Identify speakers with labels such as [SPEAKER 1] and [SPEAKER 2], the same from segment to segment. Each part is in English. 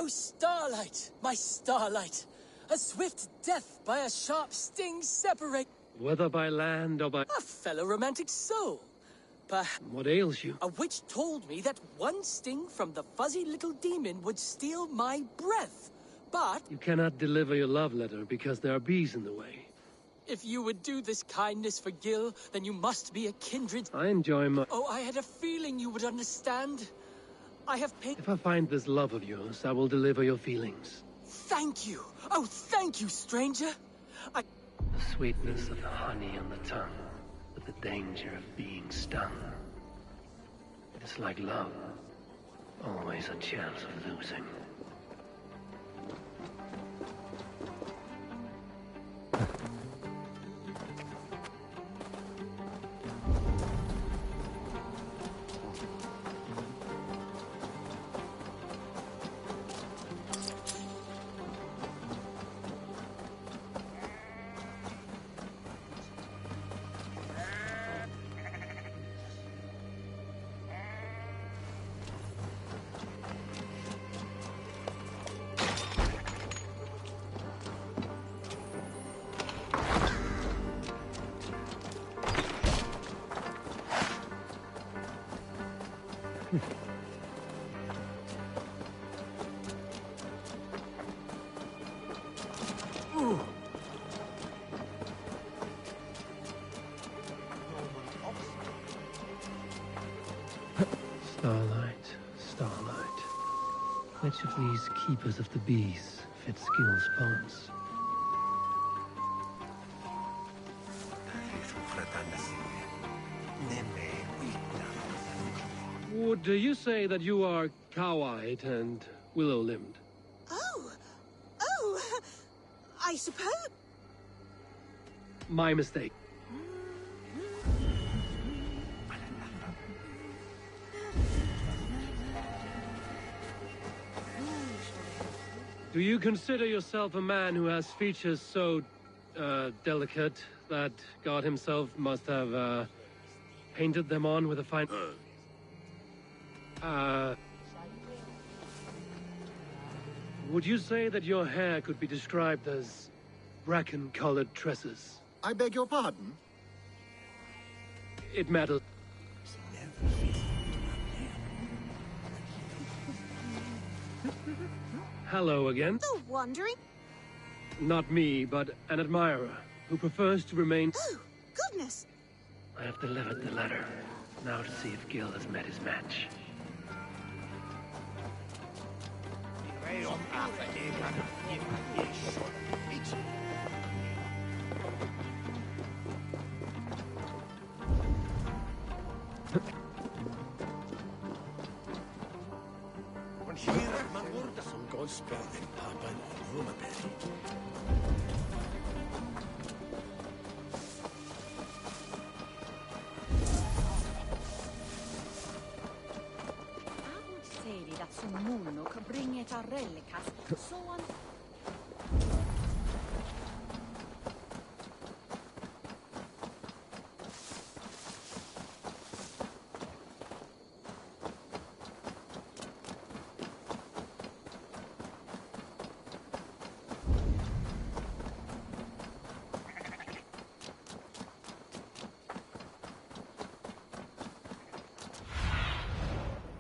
[SPEAKER 1] Oh, Starlight, my Starlight! A swift death by a sharp sting separate...
[SPEAKER 2] Whether by land or by...
[SPEAKER 1] A fellow romantic soul.
[SPEAKER 2] What ails you?
[SPEAKER 1] A witch told me that one sting from the fuzzy little demon would steal my breath. But...
[SPEAKER 2] You cannot deliver your love letter because there are bees in the way.
[SPEAKER 1] If you would do this kindness for Gil, then you must be a kindred...
[SPEAKER 2] I enjoy my...
[SPEAKER 1] Oh, I had a feeling you would understand. I have paid...
[SPEAKER 2] If I find this love of yours, I will deliver your feelings.
[SPEAKER 1] Thank you! Oh, thank you, stranger!
[SPEAKER 2] The sweetness of the honey on the tongue, but the danger of being stung. It is like love. Always a chance of losing. Starlight, Starlight. Which of these keepers of the bees fits Gil's bones? Would you say that you are cow-eyed and willow-limbed?
[SPEAKER 3] Oh, I suppose...
[SPEAKER 2] My mistake. Do you consider yourself a man who has features so, delicate that God himself must have, painted them on with a fine... Would you say that your hair could be described as bracken-colored tresses?
[SPEAKER 4] I beg your pardon?
[SPEAKER 2] It matters. Hello again.
[SPEAKER 3] The wandering...
[SPEAKER 2] Not me, but an admirer who prefers to remain...
[SPEAKER 3] Oh, goodness!
[SPEAKER 2] I have delivered the letter. Now to see if Gil has met his match.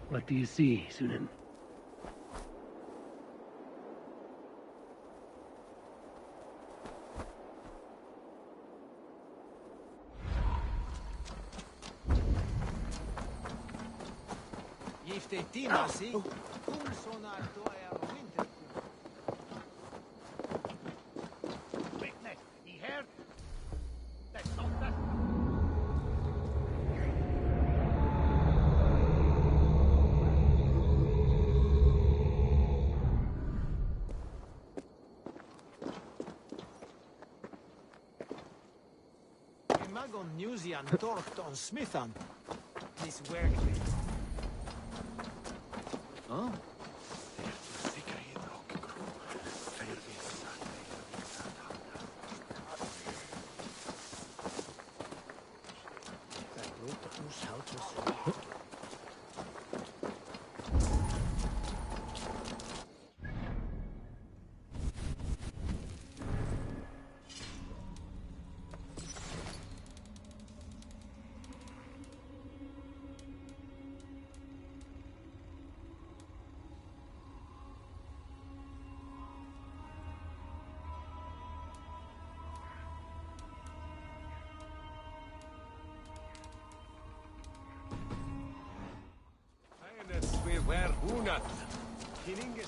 [SPEAKER 2] What do you see, Sunan?
[SPEAKER 5] Magon Newsian Torton Smithan. This work.
[SPEAKER 4] Oh? Where Hunat? Killing it.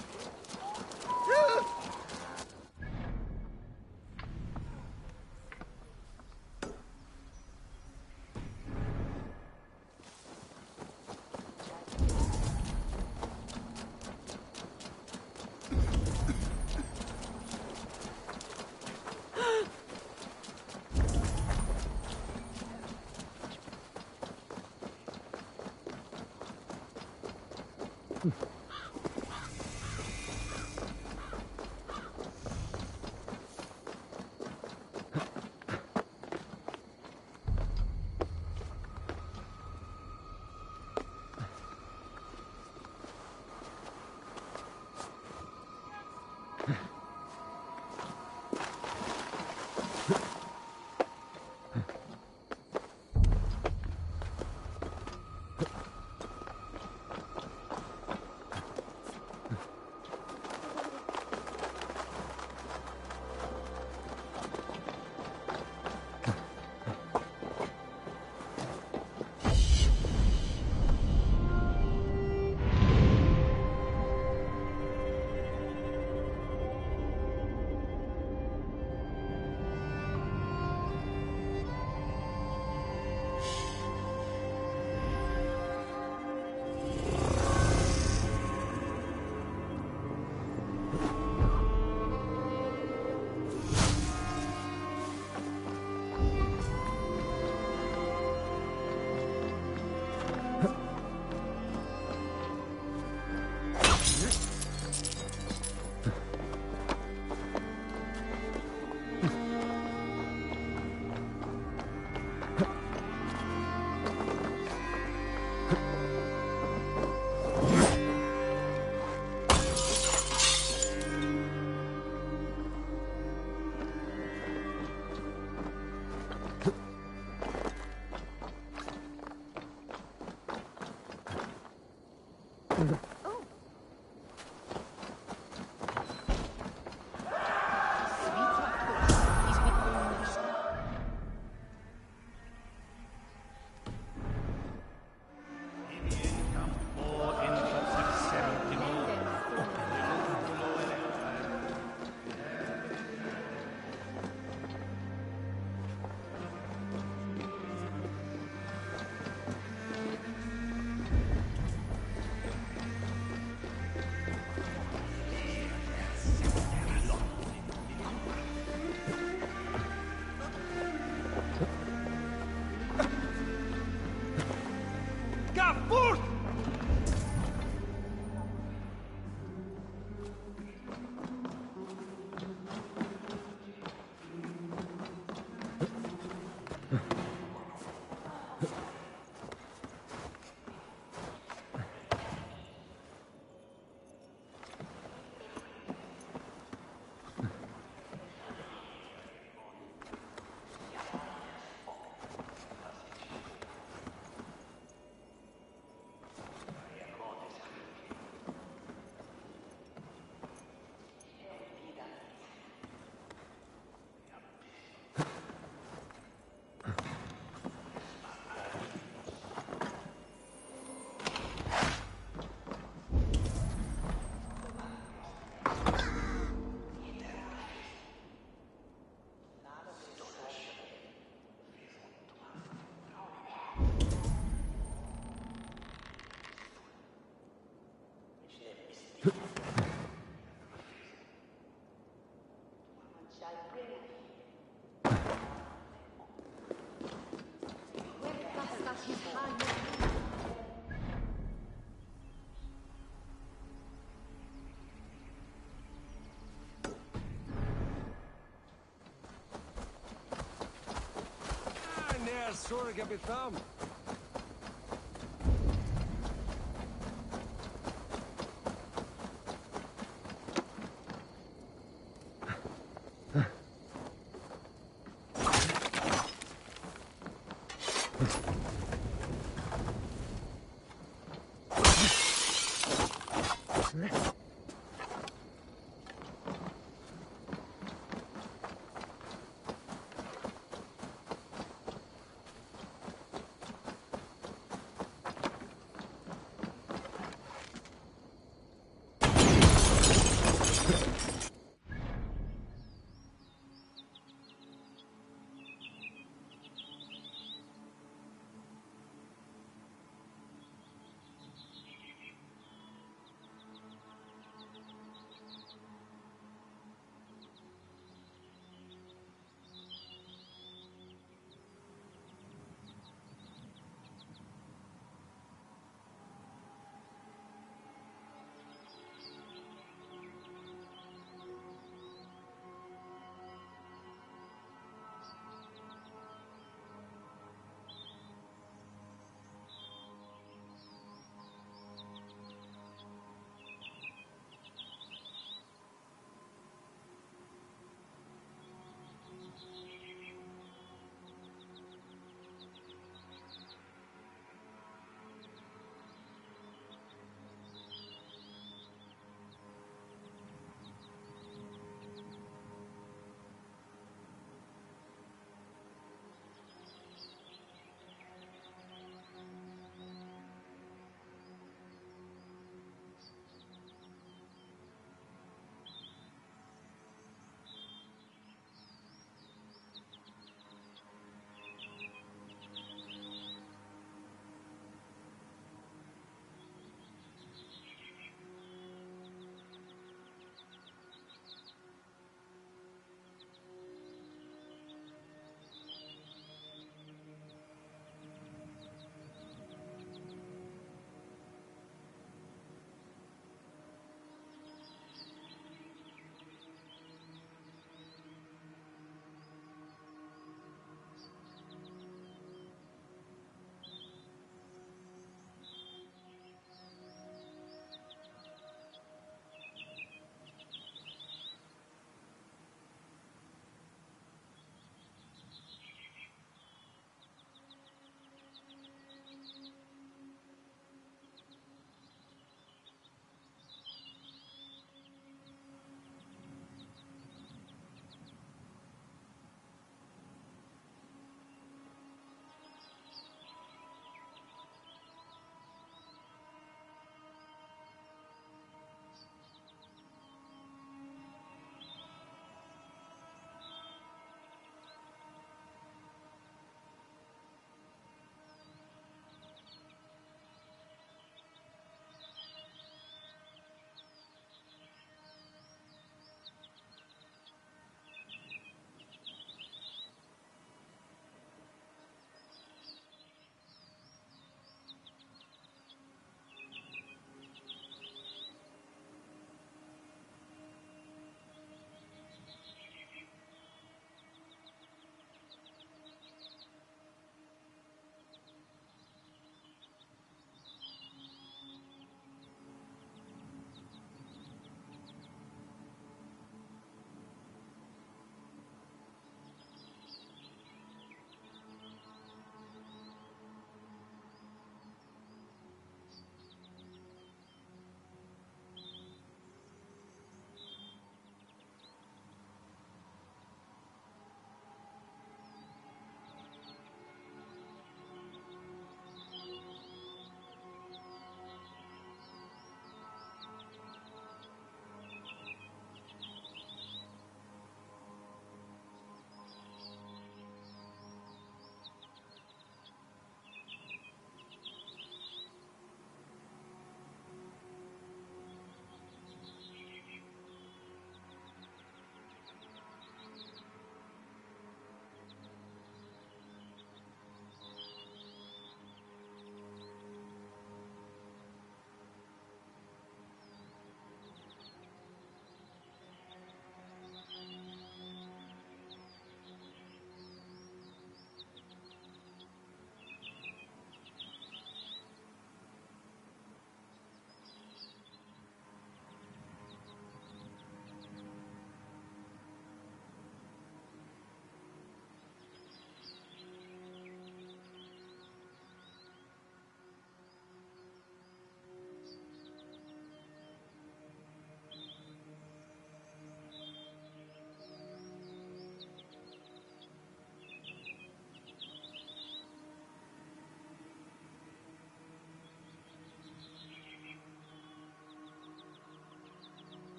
[SPEAKER 4] Sorry, capitão.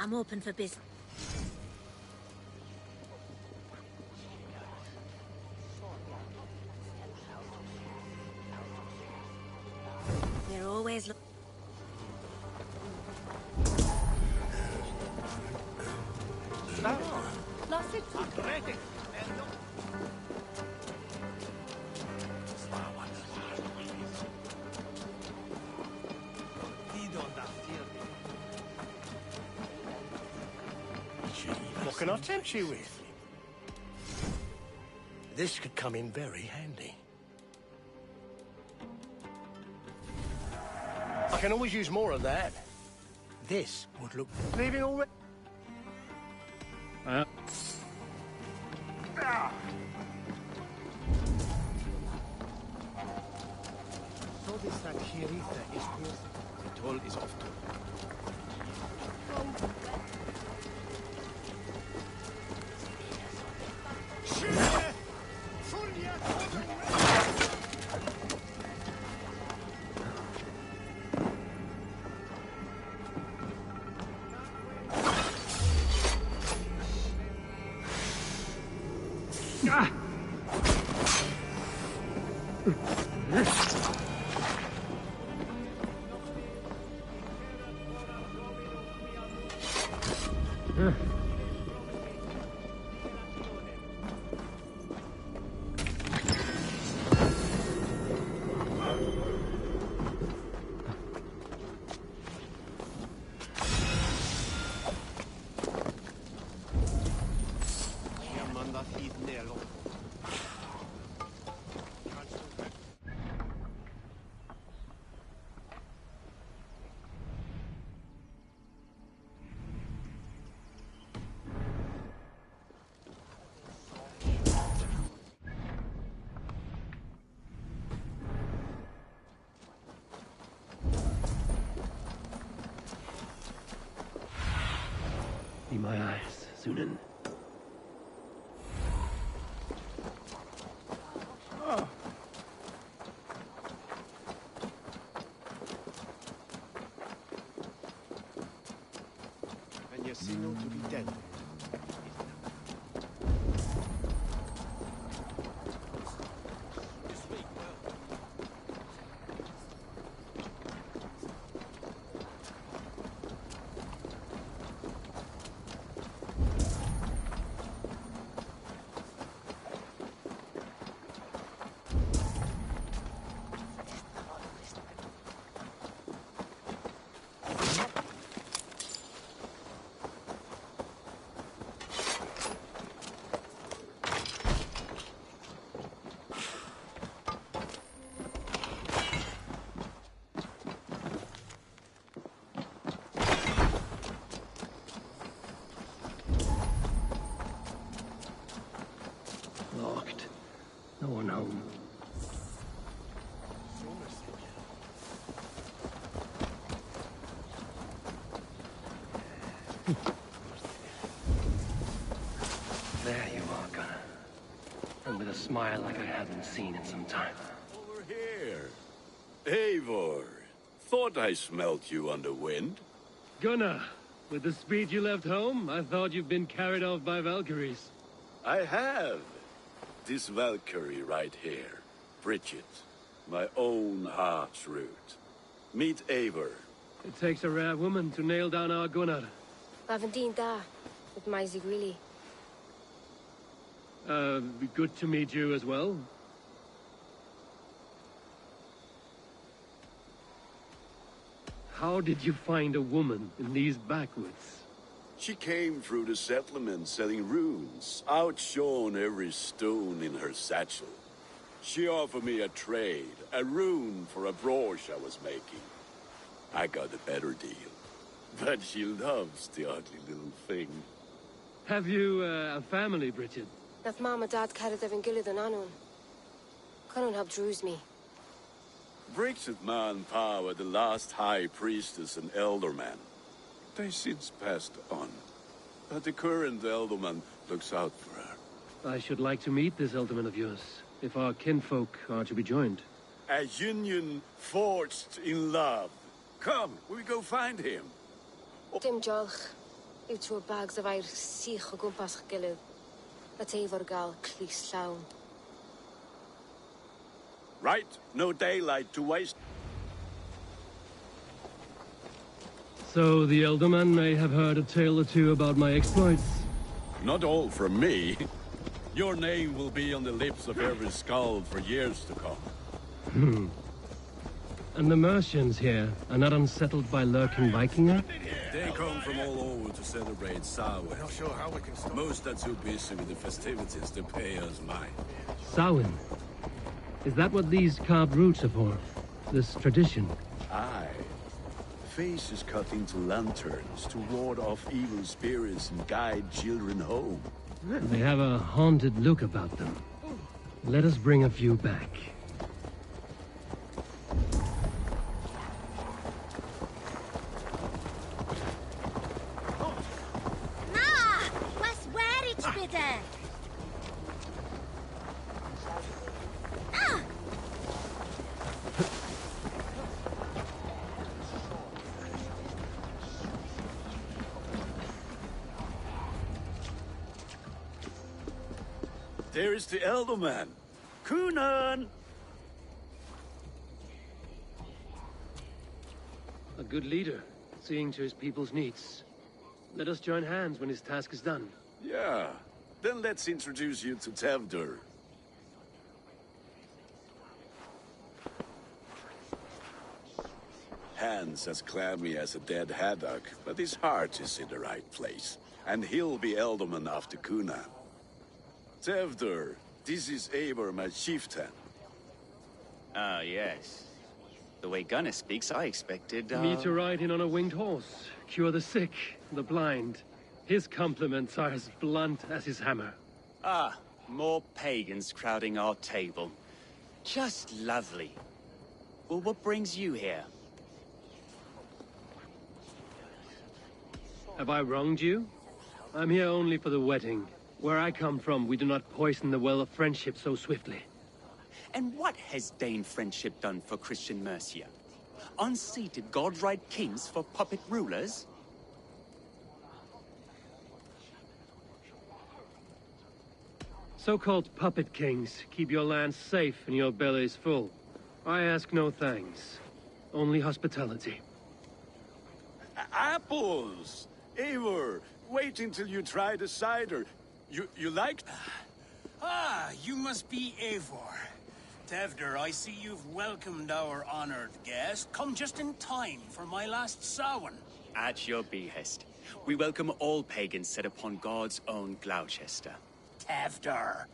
[SPEAKER 6] I'm open for business. They're always
[SPEAKER 7] What can I tempt you with? This could come in very handy. I can always use more of that. This would look... Leaving already?
[SPEAKER 5] So this that Kirita is worth it. The toll is off to.
[SPEAKER 2] Be my eyes, Sunan.
[SPEAKER 5] And you signal to be dead.
[SPEAKER 2] Locked. No one home. There you are, Gunnar. And with a smile like I haven't seen in some time.
[SPEAKER 8] Over here. Eivor. Thought I smelt you on the wind.
[SPEAKER 2] Gunnar, with the speed you left home, I thought you'd been carried off by Valkyries.
[SPEAKER 8] I have. This Valkyrie right here. Bridget. My own heart's root. Meet Eivor.
[SPEAKER 2] It takes a rare woman to nail down our Gunnar.
[SPEAKER 9] Ravendeen da, with my Zigwili.
[SPEAKER 2] Good to meet you as well. How did you find a woman in these backwoods?
[SPEAKER 8] She came through the settlement selling runes, outshone every stone in her satchel. She offered me a trade, a rune for a brooch I was making. I got a better deal. But she loves the ugly little thing.
[SPEAKER 2] Have you a family, Bridget?
[SPEAKER 9] Naf mama dad carried evan gilid an anun. Cannon help druise me.
[SPEAKER 8] Bridget Ma and Pa were the last high priestess and elderman. They since passed on. But the current elderman looks out for her.
[SPEAKER 2] I should like to meet this elderman of yours, if our kinfolk are to be joined.
[SPEAKER 8] A union forged in love. Come, we go find him.
[SPEAKER 9] Dim jolch. Yw bags of air sich o gwmpas gilydd. A teifr gal clis llawn.
[SPEAKER 8] Right, no daylight to waste.
[SPEAKER 2] So the Elderman may have heard a tale or two about my exploits.
[SPEAKER 8] Not all from me. Your name will be on the lips of every skull for years to come.
[SPEAKER 2] And the Mercians here are not unsettled by lurking Vikinger?
[SPEAKER 8] They come from all over to celebrate Samhain.
[SPEAKER 7] Not sure how we can stop.
[SPEAKER 8] Most are too busy with the festivities to pay us mind.
[SPEAKER 2] Samhain? Is that what these carved roots are for? This tradition?
[SPEAKER 8] Aye. Faces cut into lanterns to ward off evil spirits and guide children home.
[SPEAKER 2] They have a haunted look about them. Let us bring a few back.
[SPEAKER 8] There is the Elderman. Kunan!
[SPEAKER 2] A good leader, seeing to his people's needs. Let us join hands when his task is done.
[SPEAKER 8] Yeah. Then let's introduce you to Tevdur. Hands as clammy as a dead haddock, but his heart is in the right place. And he'll be Elderman after Kunan. Tevdur, this is Eivor, my chieftain.
[SPEAKER 10] Ah, yes. The way Gunnar speaks, I expected,
[SPEAKER 2] Me to ride in on a winged horse, cure the sick, the blind. His compliments are as blunt as his hammer.
[SPEAKER 10] Ah, more pagans crowding our table. Just lovely. Well, what brings you here?
[SPEAKER 2] Have I wronged you? I'm here only for the wedding. Where I come from, we do not poison the well of friendship so swiftly.
[SPEAKER 10] And what has Dane friendship done for Christian Mercia? Unseated god-right kings for puppet rulers?
[SPEAKER 2] So-called puppet kings keep your lands safe and your bellies full. I ask no thanks, only hospitality.
[SPEAKER 8] Apples! Eivor, wait until you try the cider. You like...
[SPEAKER 11] Ah, you must be Eivor. Tevdur, I see you've welcomed our honored guest. Come just in time for my last Samhain.
[SPEAKER 10] At your behest. We welcome all pagans set upon God's own Gloucester.
[SPEAKER 11] Tevdur,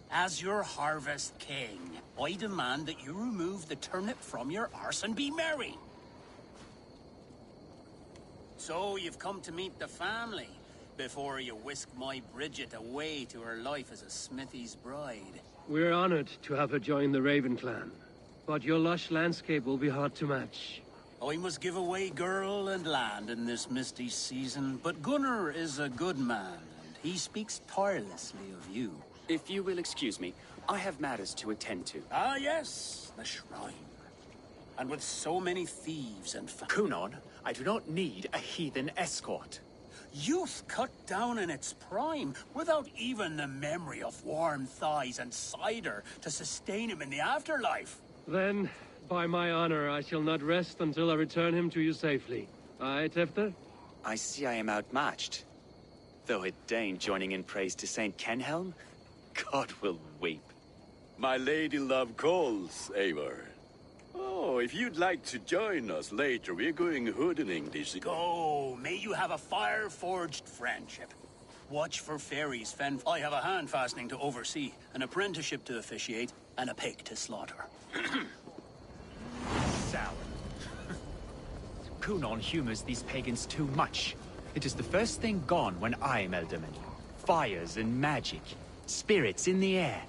[SPEAKER 11] as your harvest king, I demand that you remove the turnip from your arse and be merry. So you've come to meet the family, before you whisk my Bridget away to her life as a smithy's bride.
[SPEAKER 2] We're honored to have her join the Raven clan, but your lush landscape will be hard to match.
[SPEAKER 11] I must give away girl and land in this misty season, but Gunnar is a good man, and he speaks tirelessly of you.
[SPEAKER 10] If you will excuse me, I have matters to attend to.
[SPEAKER 11] Ah, yes, the shrine. And with so many thieves and
[SPEAKER 10] Kunan, I do not need a heathen escort.
[SPEAKER 11] Youth cut down in its prime, without even the memory of warm thighs and cider to sustain him in the afterlife.
[SPEAKER 2] Then, by my honor, I shall not rest until I return him to you safely. Aye, Tefter?
[SPEAKER 10] I see I am outmatched. Though it Dane joining in praise to Saint Kenhelm, God will weep.
[SPEAKER 8] My lady love calls, Eivor. Oh, if you'd like to join us later, we're going hoodening this...
[SPEAKER 11] Go, may you have a fire-forged friendship. Watch for fairies, Fen. I have a hand fastening to oversee, an apprenticeship to officiate, and a pig to slaughter.
[SPEAKER 12] Sour. Kunan humors these pagans too much. It is the first thing gone when I am Elderman. Fires and magic, spirits in the air.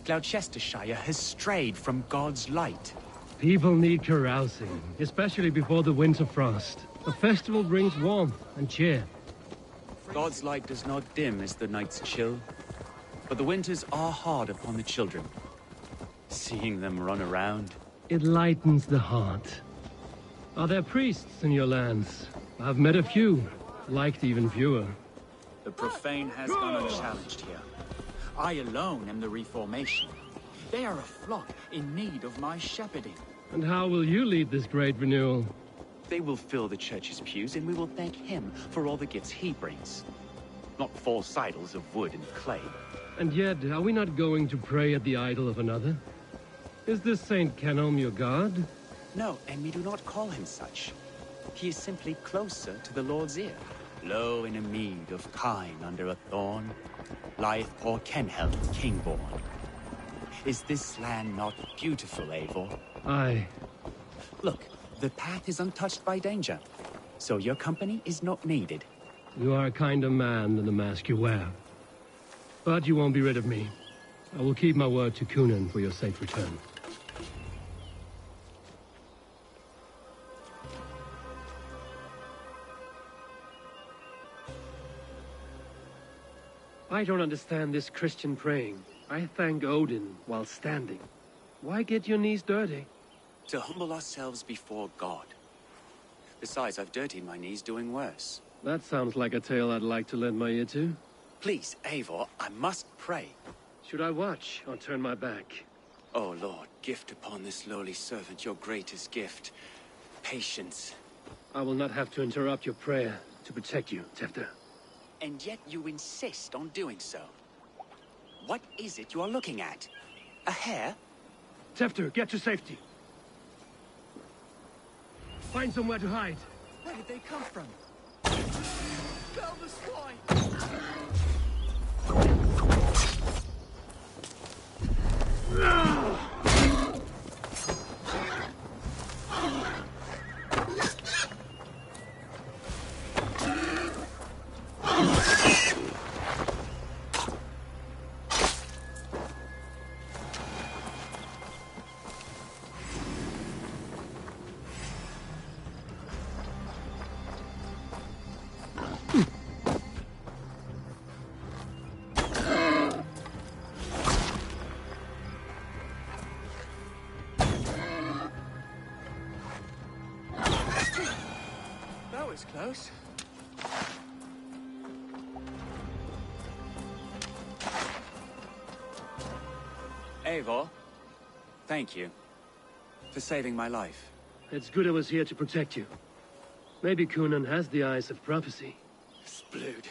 [SPEAKER 12] Gloucestershire has strayed from God's light.
[SPEAKER 2] People need carousing, especially before the winter frost. A festival brings warmth and cheer.
[SPEAKER 10] God's light does not dim as the nights chill, but the winters are hard upon the children. Seeing them run around...
[SPEAKER 2] It lightens the heart. Are there priests in your lands? I've met a few. Liked even fewer.
[SPEAKER 12] The profane has gone unchallenged here. I alone am the reformation. They are a flock in need of my shepherding.
[SPEAKER 2] And how will you lead this great renewal?
[SPEAKER 12] They will fill the church's pews, and we will thank him for all the gifts he brings. Not false idols of wood and clay.
[SPEAKER 2] And yet, are we not going to pray at the idol of another? Is this Saint Kenelm your god?
[SPEAKER 12] No, and we do not call him such. He is simply closer to the Lord's ear. Low in a mead of kine under a thorn, lieth poor Kenhelm, king-born. Is this land not beautiful, Eivor?
[SPEAKER 2] Aye.
[SPEAKER 12] Look, the path is untouched by danger, so your company is not needed.
[SPEAKER 2] You are a kinder man than the mask you wear. But you won't be rid of me. I will keep my word to Kunan for your safe return. I don't understand this Christian praying. I thank Odin while standing. Why get your knees dirty?
[SPEAKER 12] To humble ourselves before God. Besides, I've dirtied my knees doing worse.
[SPEAKER 2] That sounds like a tale I'd like to lend my ear to.
[SPEAKER 12] Please, Eivor, I must pray.
[SPEAKER 2] Should I watch or turn my back?
[SPEAKER 12] Oh, Lord, gift upon this lowly servant your greatest gift. Patience.
[SPEAKER 2] I will not have to interrupt your prayer to protect you, Tefter.
[SPEAKER 12] And yet you insist on doing so. What is it you are looking at? A hare?
[SPEAKER 2] Tefter, get to safety. Find somewhere to hide.
[SPEAKER 5] Where did they come from? Bell the swine! That was close.
[SPEAKER 12] Eivor, thank you for saving my life.
[SPEAKER 2] It's good I was here to protect you. Maybe Kunan has the eyes of prophecy.
[SPEAKER 12] Splood,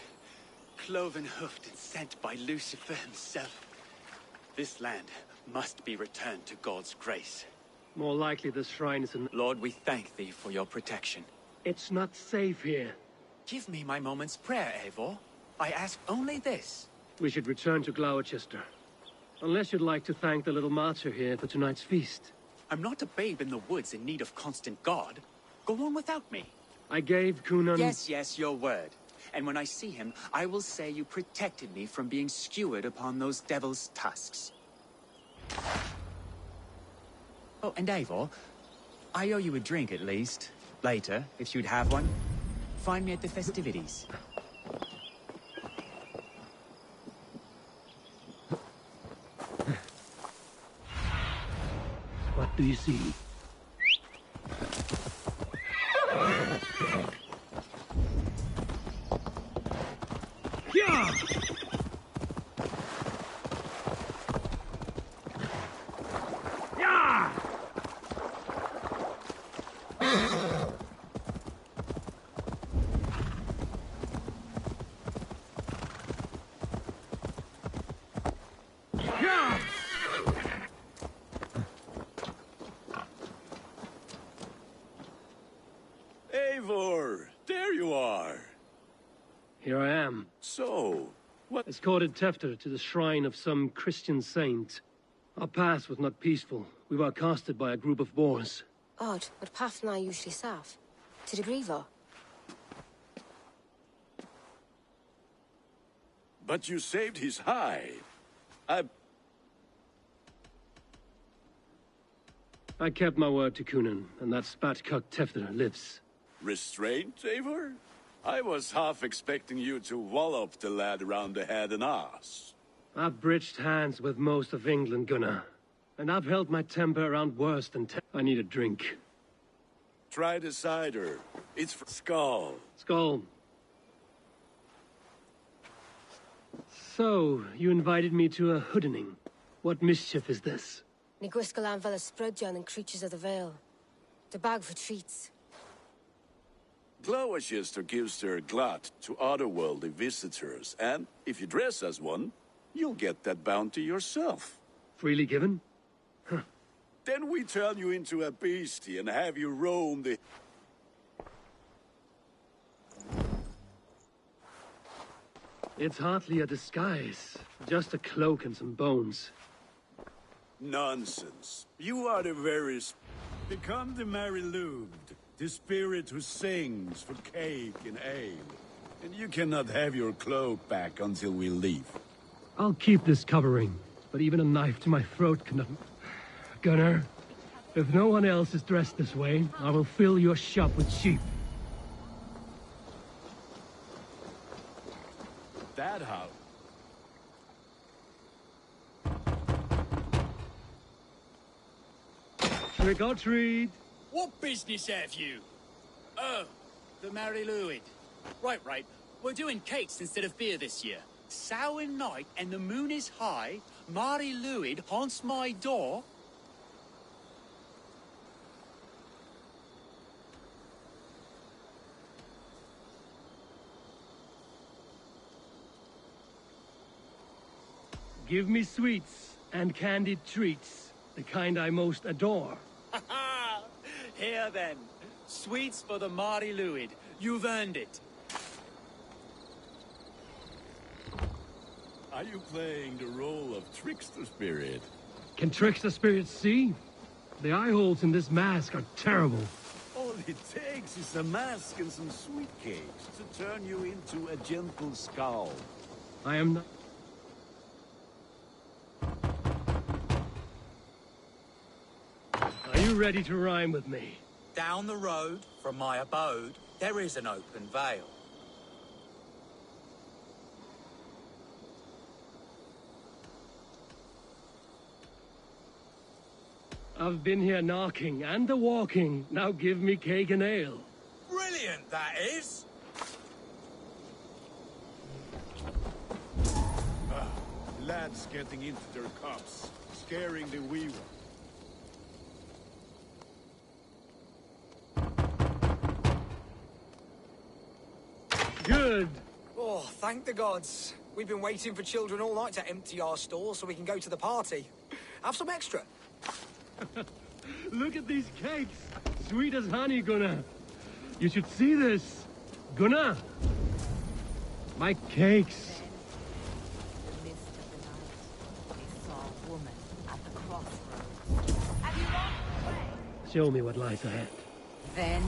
[SPEAKER 12] cloven-hoofed and sent by Lucifer himself. This land must be returned to God's grace.
[SPEAKER 2] More likely this shrine is in...
[SPEAKER 12] Lord, we thank thee for your protection.
[SPEAKER 2] It's not safe here.
[SPEAKER 12] Give me my moment's prayer, Eivor. I ask only this.
[SPEAKER 2] We should return to Gloucester. Unless you'd like to thank the little martyr here for tonight's feast.
[SPEAKER 12] I'm not a babe in the woods in need of constant guard. Go on without me.
[SPEAKER 2] I gave Kunan...
[SPEAKER 12] Yes, your word. And when I see him, I will say you protected me from being skewered upon those devil's tusks. Oh, and Eivor, I owe you a drink at least. Later, if you'd have one. Find me at the festivities.
[SPEAKER 2] What do you see? Yeah! Yeah! Yeah!
[SPEAKER 8] Eivor, there you are.
[SPEAKER 2] Here I am.
[SPEAKER 8] So, what?
[SPEAKER 2] Escorted Tefter to the shrine of some Christian saint. Our path was not peaceful. We were accosted by a group of boars.
[SPEAKER 9] Odd, but path na usually safe. To the Grievo.
[SPEAKER 8] But you saved his hide.
[SPEAKER 2] I kept my word to Kunan, and that spat-cock Tefter lives.
[SPEAKER 8] Restraint, Eivor? I was half expecting you to wallop the lad around the head and ass.
[SPEAKER 2] I've bridged hands with most of England, Gunnar. And I've held my temper around worse than I need a drink.
[SPEAKER 8] Try the cider. It's for Skull.
[SPEAKER 2] Skull. So, you invited me to a hoodening. What mischief is this?
[SPEAKER 9] Ni gwisgo lan fel ysbrydion and creatures of the Vale. The bag for treats.
[SPEAKER 8] Gloucester gives their glut to otherworldly visitors, and if you dress as one, you'll get that bounty yourself.
[SPEAKER 2] Freely given?
[SPEAKER 8] Then we turn you into a beastie and have you roam the...
[SPEAKER 2] It's hardly a disguise. Just a cloak and some bones.
[SPEAKER 8] Nonsense. You are the very... Become the Mary Lubed, the spirit who sings for cake and ale. And you cannot have your cloak back until we leave.
[SPEAKER 2] I'll keep this covering, but even a knife to my throat cannot... Gunnar, if no one else is dressed this way, I will fill your shop with sheep.
[SPEAKER 8] That how?
[SPEAKER 2] Trick or treat.
[SPEAKER 11] What business have you? Oh, the Mary Lwyd. Right. We're doing cakes instead of beer this year. Samhain night and the moon is high. Mary Lwyd haunts my door.
[SPEAKER 2] Give me sweets and candied treats, the kind I most adore.
[SPEAKER 11] Here then, sweets for the Mary Lwyd. You've earned it.
[SPEAKER 8] Are you playing the role of trickster spirit?
[SPEAKER 2] Can trickster spirits see? The eye holes in this mask are terrible.
[SPEAKER 8] All it takes is a mask and some sweet cakes to turn you into a gentle skull.
[SPEAKER 2] I am not... Are you ready to rhyme with me?
[SPEAKER 13] Down the road from my abode, there is an open vale.
[SPEAKER 2] I've been here knocking and a walking. Now give me cake and ale.
[SPEAKER 13] Brilliant, that is!
[SPEAKER 8] Lads getting into their cups, scaring the wee one.
[SPEAKER 2] Good.
[SPEAKER 14] Oh, thank the gods. We've been waiting for children all night to empty our stores so we can go to the party. Have some extra.
[SPEAKER 2] Look at these cakes. Sweet as honey, Gunnar. You should see this. Gunnar. My cakes.
[SPEAKER 15] In the mist of the night, they saw a woman at the crossroads. Have you lost the way?
[SPEAKER 2] Show me what lies ahead.
[SPEAKER 15] Then,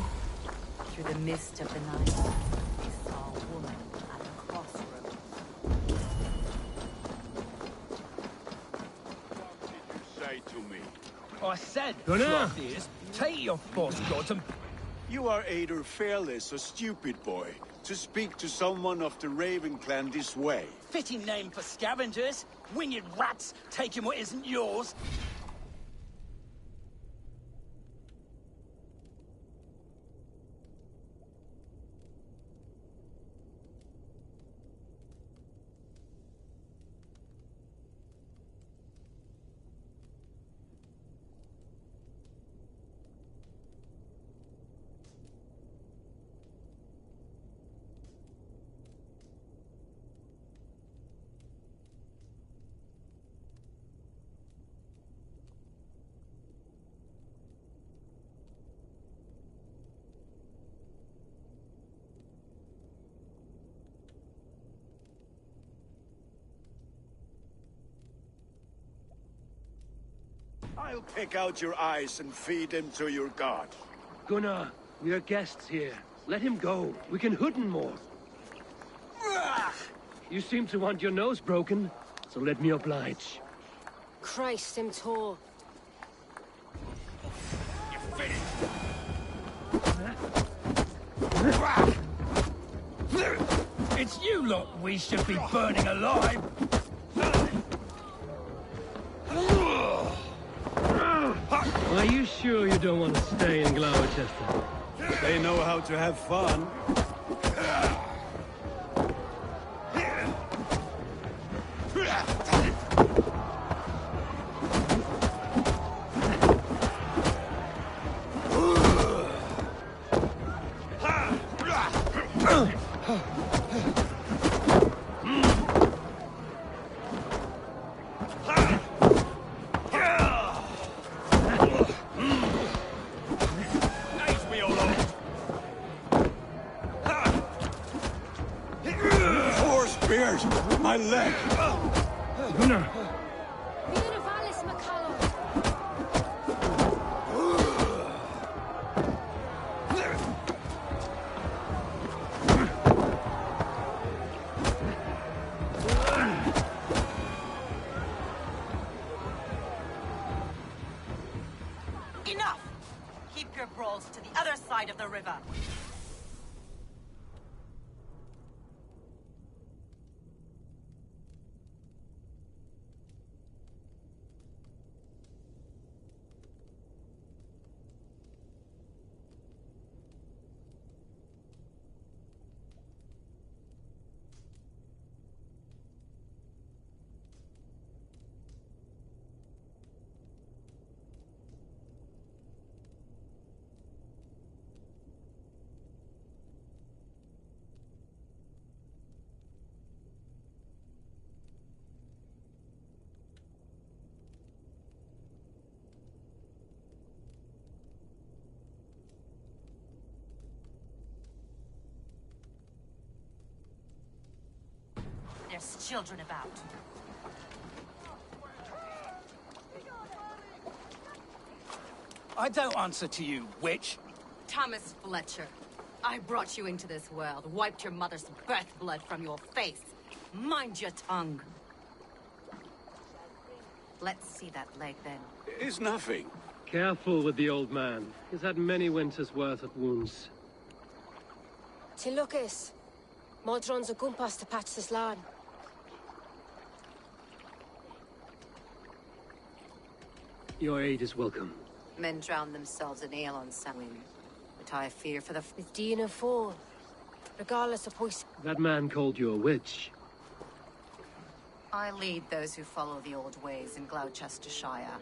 [SPEAKER 15] through the mist of the night, they saw a woman at the crossroads.
[SPEAKER 8] What did you say to me?
[SPEAKER 7] I said,
[SPEAKER 2] Gunnar!
[SPEAKER 7] Ears, take your false gods and...
[SPEAKER 8] You are either fearless or stupid, boy, to speak to someone of the Raven clan this way.
[SPEAKER 13] Fitting name for scavengers. Winged rats taking what isn't yours.
[SPEAKER 8] I'll pick out your eyes and feed them to your god.
[SPEAKER 2] Gunnar, we are guests here. Let him go. We can hooden more. You seem to want your nose broken, so let me oblige.
[SPEAKER 9] Christ, him tall.
[SPEAKER 7] It's you lot we should be burning alive!
[SPEAKER 2] Are you sure you don't want to stay in Gloucester?
[SPEAKER 8] They know how to have fun. Four spears! My leg!
[SPEAKER 15] Enough! Keep your brawls to the other side of the river. There's children about.
[SPEAKER 13] I don't answer to you, witch.
[SPEAKER 15] Thomas Fletcher, I brought you into this world, wiped your mother's birth blood from your face. Mind your tongue. Let's see that leg, then.
[SPEAKER 8] It's nothing.
[SPEAKER 2] Careful with the old man. He's had many winters' worth of wounds.
[SPEAKER 9] Tilukis. Modron's a gumpas to patch this land.
[SPEAKER 2] Your aid is welcome.
[SPEAKER 15] Men drown themselves in ale on Samhain. But I fear for the...
[SPEAKER 9] With Dina fall. Regardless of voice.
[SPEAKER 2] That man called you a witch.
[SPEAKER 15] I lead those who follow the old ways in Gloucestershire.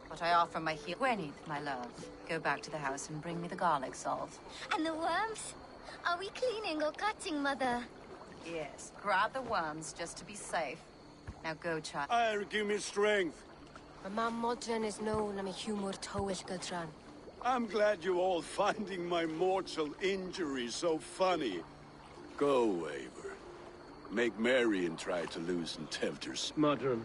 [SPEAKER 15] But I offer my heel... Gweneth, my love, go back to the house and bring me the garlic salt.
[SPEAKER 16] And the worms? Are we cleaning or cutting, Mother?
[SPEAKER 15] Yes, grab the worms just to be safe. Now go, child.
[SPEAKER 8] Ire, give me strength.
[SPEAKER 9] My mam Modron is known am a humor towish gadran.
[SPEAKER 8] I'm glad you all finding my mortal injury so funny. Go, Waver. Make merry and try to loosen Tevter's...
[SPEAKER 2] Modron,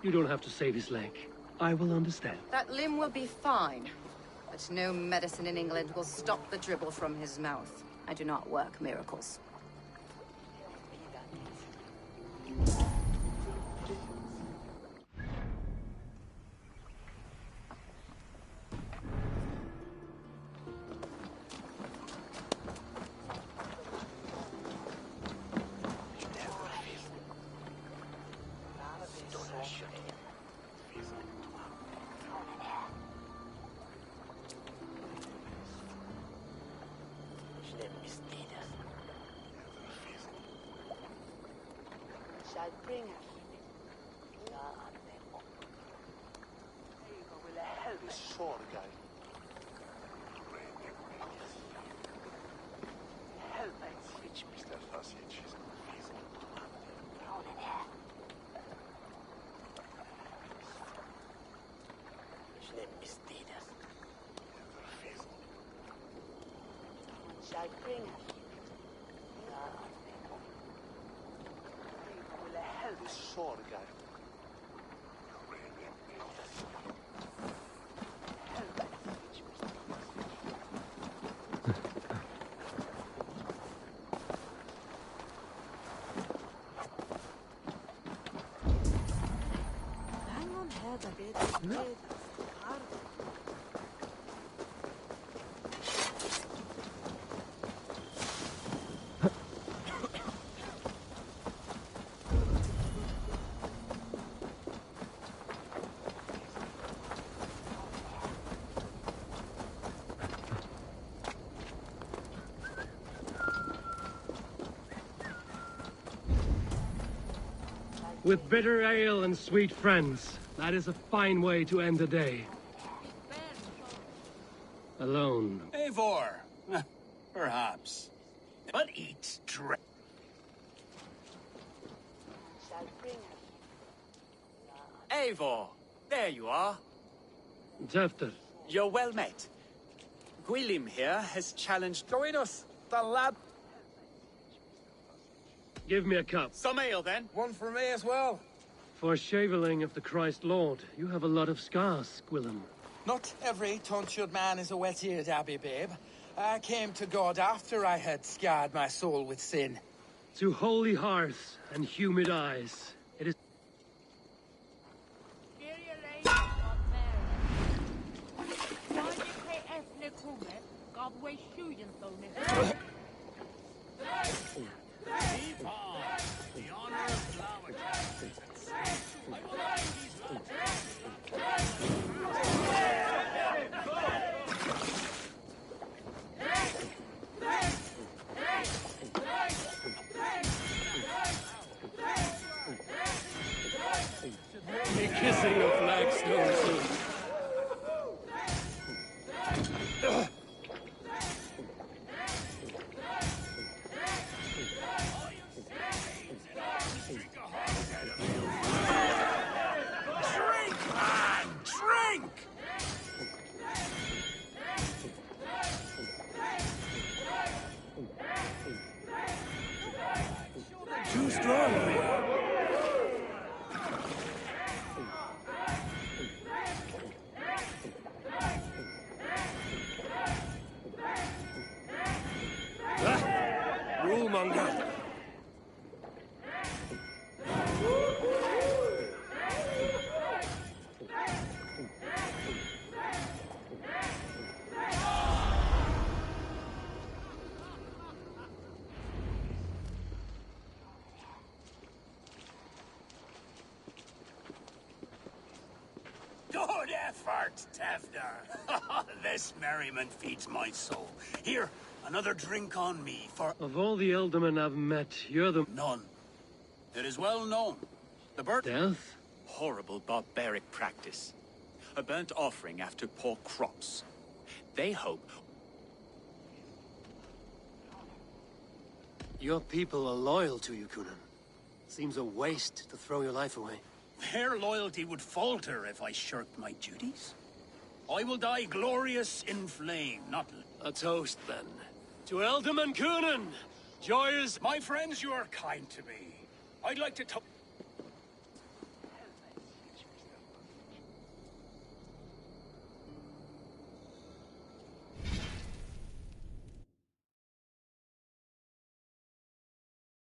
[SPEAKER 2] you don't have to save his leg. I will understand.
[SPEAKER 15] That limb will be fine. But no medicine in England will stop the dribble from his mouth. I do not work miracles.
[SPEAKER 2] With bitter ale and sweet friends, that is a fine way to end the day. Alone.
[SPEAKER 11] Eivor. Perhaps.
[SPEAKER 13] but eat, drink.
[SPEAKER 11] Eivor, there you are.
[SPEAKER 2] Tefter.
[SPEAKER 11] You're well met. Gwilym here has challenged...
[SPEAKER 5] Join us, the lad.
[SPEAKER 2] Give me a cup.
[SPEAKER 11] Some ale, then.
[SPEAKER 5] One for me as well.
[SPEAKER 2] For shaveling of the Christ Lord, you have a lot of scars, Gwilym.
[SPEAKER 17] Not every tonsured man is a wet-eared abbey, babe. I came to God after I had scarred my soul with sin.
[SPEAKER 2] To holy hearths and humid eyes, it is... Be kissing a flagstone soon.
[SPEAKER 13] Drink, man! Drink!
[SPEAKER 7] Too strong for you.
[SPEAKER 4] Rulemonger.
[SPEAKER 13] Good effort, Tefter. This merriment feeds my soul. Here, another drink on me for...
[SPEAKER 2] Of all the Ealdormen I've met, you're the...
[SPEAKER 13] None. It is well known. The birth...
[SPEAKER 2] Death?
[SPEAKER 12] Horrible barbaric practice. A burnt offering after poor crops. They hope...
[SPEAKER 1] Your people are loyal to you, Conan. Seems a waste to throw your life away.
[SPEAKER 13] Their loyalty would falter if I shirked my duties. I will die glorious in flame, not...
[SPEAKER 1] A toast, then. To Ealdorman Conan! Joyous...
[SPEAKER 13] My friends, you are kind to me. I'd like to...